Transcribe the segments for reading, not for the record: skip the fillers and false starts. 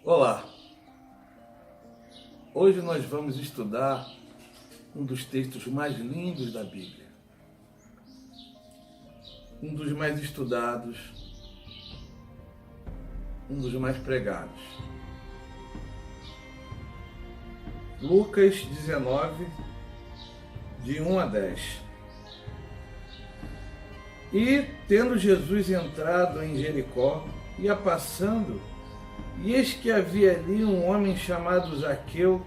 Olá, hoje nós vamos estudar um dos textos mais lindos da Bíblia, um dos mais estudados, um dos mais pregados. Lucas 19, de 1 a 10. E, tendo Jesus entrado em Jericó, ia passando, e eis que havia ali um homem chamado Zaqueu.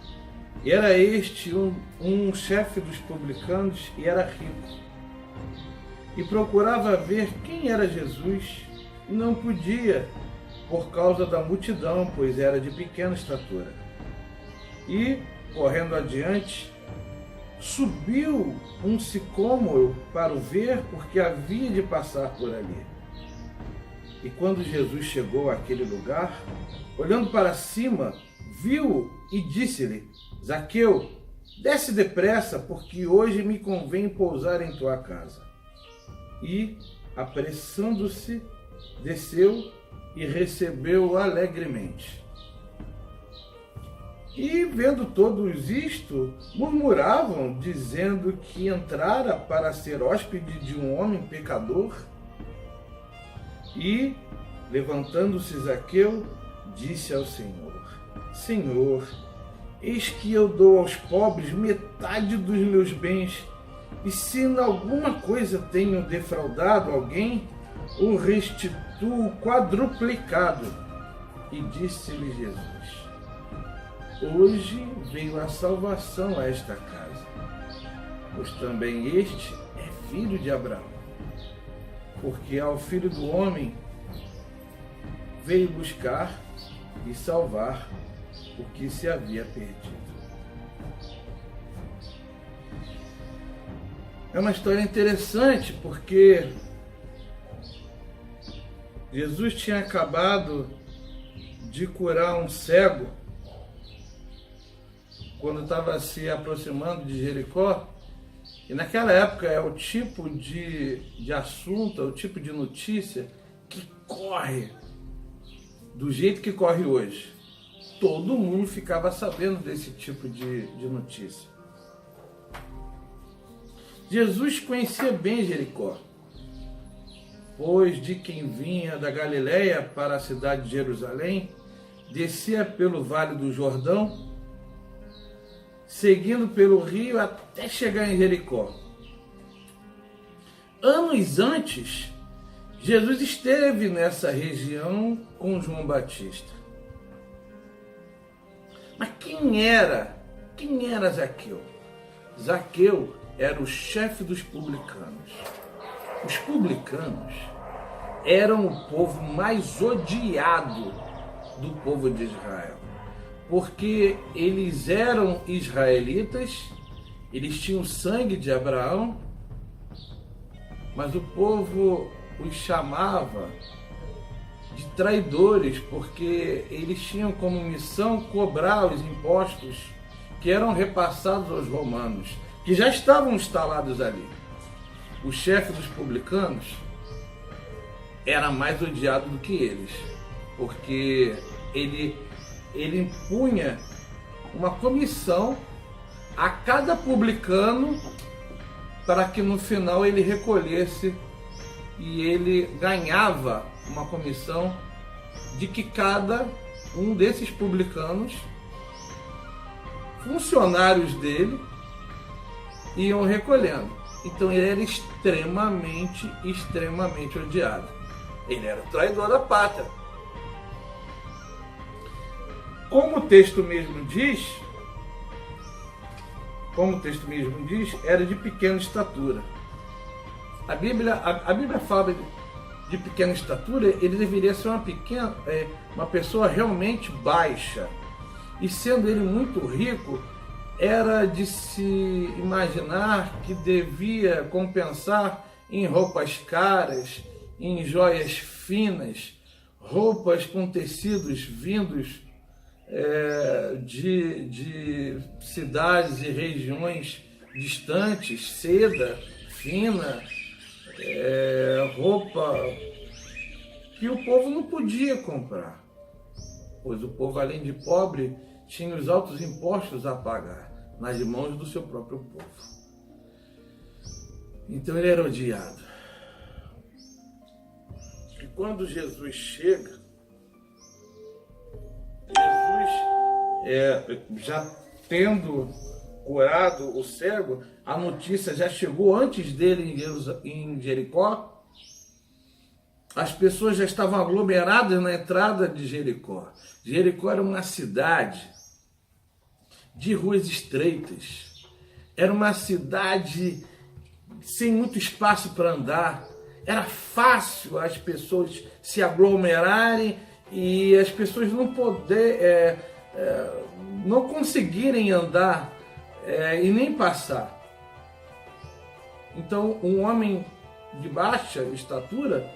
Era este um chefe dos publicanos e era rico. E procurava ver quem era Jesus, e não podia, por causa da multidão, pois era de pequena estatura. E, correndo adiante, subiu um sicômoro para o ver, porque havia de passar por ali. E quando Jesus chegou àquele lugar, olhando para cima, viu e disse-lhe: Zaqueu, desce depressa, porque hoje me convém pousar em tua casa. E, apressando-se, desceu e recebeu-o alegremente. E, vendo todos isto, murmuravam, dizendo que entrara para ser hóspede de um homem pecador. E, levantando-se Zaqueu, disse ao Senhor: Senhor, eis que eu dou aos pobres metade dos meus bens, e se em alguma coisa tenho defraudado alguém, o restituo quadruplicado. E disse-lhe Jesus: Hoje veio a salvação a esta casa, pois também este é filho de Abraão. Porque ao Filho do Homem veio buscar e salvar o que se havia perdido. É uma história interessante porque Jesus tinha acabado de curar um cego quando estava se aproximando de Jericó. E naquela época é o tipo de assunto, é o tipo de notícia que corre do jeito que corre hoje. Todo mundo ficava sabendo desse tipo de notícia. Jesus conhecia bem Jericó, pois de quem vinha da Galileia para a cidade de Jerusalém, descia pelo Vale do Jordão, seguindo pelo rio até chegar em Jericó. Anos antes, Jesus esteve nessa região com João Batista. Mas quem era Zaqueu? Zaqueu era o chefe dos publicanos. Os publicanos eram o povo mais odiado do povo de Israel, porque eles eram israelitas, eles tinham sangue de Abraão, mas o povo os chamava de traidores, porque eles tinham como missão cobrar os impostos que eram repassados aos romanos, que já estavam instalados ali. O chefe dos publicanos era mais odiado do que eles, porque ele impunha uma comissão a cada publicano para que no final ele recolhesse, e ele ganhava uma comissão de que cada um desses publicanos, funcionários dele, iam recolhendo. Então ele era extremamente odiado. Ele era o traidor da pátria. Como o texto mesmo diz, era de pequena estatura. A Bíblia fala de pequena estatura, ele deveria ser uma pessoa realmente baixa. E sendo ele muito rico, era de se imaginar que devia compensar em roupas caras, em joias finas, roupas com tecidos vindos de cidades e regiões distantes, seda fina, roupa que o povo não podia comprar. pois o povo, além de pobre, tinha os altos impostos a pagar nas mãos do seu próprio povo. Então ele era odiado. E quando Jesus chega, já tendo curado o cego, a notícia já chegou antes dele em Jericó. As pessoas já estavam aglomeradas na entrada de Jericó. Jericó era uma cidade de ruas estreitas. Era uma cidade sem muito espaço para andar. Era fácil as pessoas se aglomerarem e as pessoas não conseguirem andar e nem passar. Então, um homem de baixa estatura,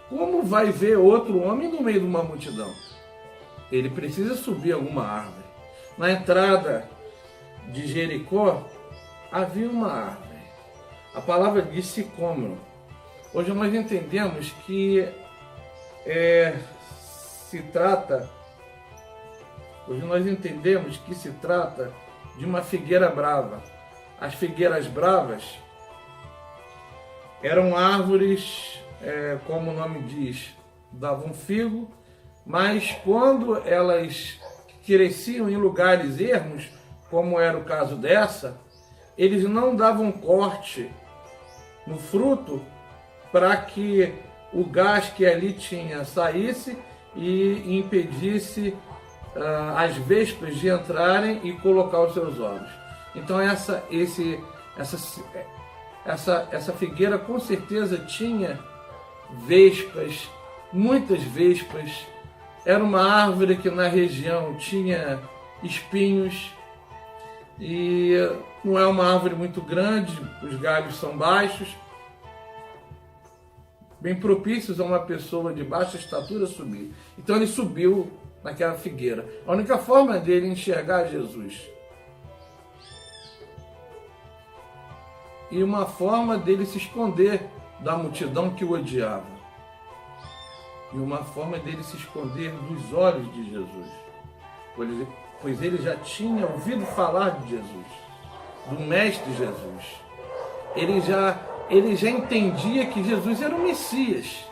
como vai ver outro homem no meio de uma multidão? Ele precisa subir alguma árvore. Na entrada de Jericó havia uma árvore. A palavra diz sicômoro. Hoje nós entendemos que se trata de uma figueira brava. As figueiras bravas eram árvores, como o nome diz, davam figo, mas quando elas cresciam em lugares ermos, como era o caso dessa, eles não davam corte no fruto para que o gás que ali tinha saísse e impedisse as vespas de entrarem e colocar os seus ovos. Então essa figueira com certeza tinha vespas, muitas vespas. Era uma árvore que na região tinha espinhos e não é uma árvore muito grande, os galhos são baixos, bem propícios a uma pessoa de baixa estatura subir. Então ele subiu naquela figueira. A única forma dele enxergar Jesus e uma forma dele se esconder da multidão que o odiava, e uma forma dele se esconder dos olhos de Jesus, pois ele já tinha ouvido falar de Jesus, do Mestre Jesus. Ele já entendia que Jesus era o Messias,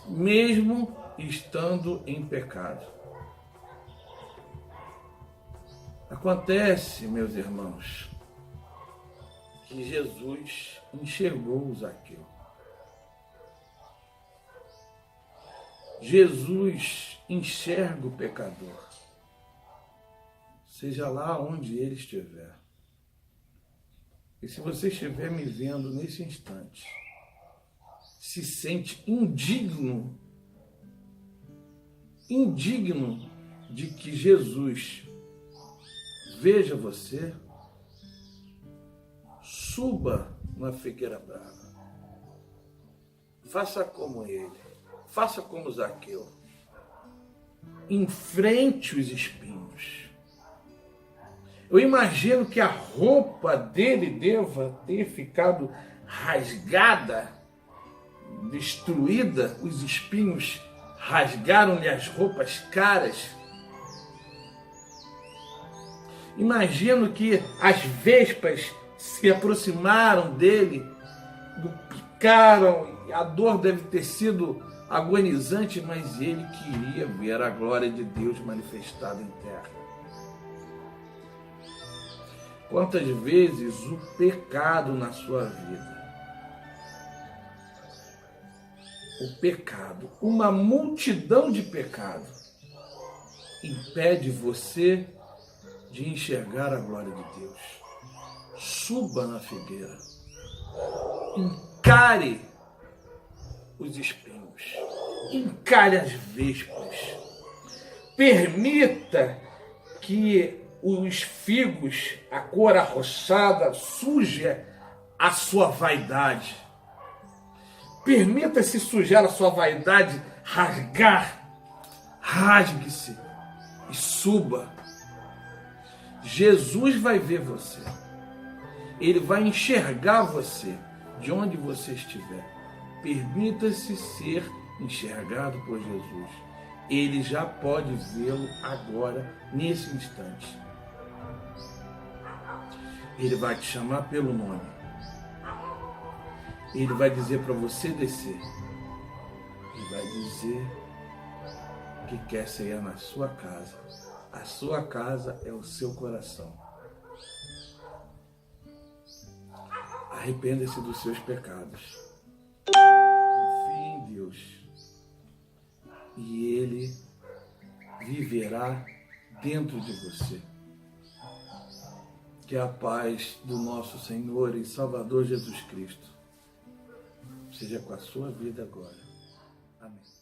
mesmo estando em pecado. Acontece, meus irmãos, que Jesus enxergou Zaqueu. Jesus enxerga o pecador, seja lá onde ele estiver. E se você estiver me vendo nesse instante, se sente indigno de que Jesus veja você, suba na figueira brava. Faça como ele, faça como Zaqueu. Enfrente os espinhos. Eu imagino que a roupa dele deva ter ficado rasgada, destruída, os espinhos rasgaram-lhe as roupas caras. Imagino que as vespas se aproximaram dele, picaram, a dor deve ter sido agonizante, mas ele queria ver a glória de Deus manifestada em terra. Quantas vezes o pecado na sua vida, o pecado, uma multidão de pecado, impede você de enxergar a glória de Deus. Suba na figueira, encare os espinhos, encare as vespas, permita que os figos, a cor arroxada, suje a sua vaidade. Permita-se sujar a sua vaidade, rasgue-se e suba. Jesus vai ver você. Ele vai enxergar você de onde você estiver. Permita-se ser enxergado por Jesus. ele já pode vê-lo agora, nesse instante. Ele vai te chamar pelo nome. Ele vai dizer para você descer. Ele vai dizer que quer cear na sua casa. A sua casa é o seu coração. Arrependa-se dos seus pecados. Confie em Deus. E Ele viverá dentro de você. Que a paz do nosso Senhor e Salvador Jesus Cristo seja com a sua vida agora. Amém.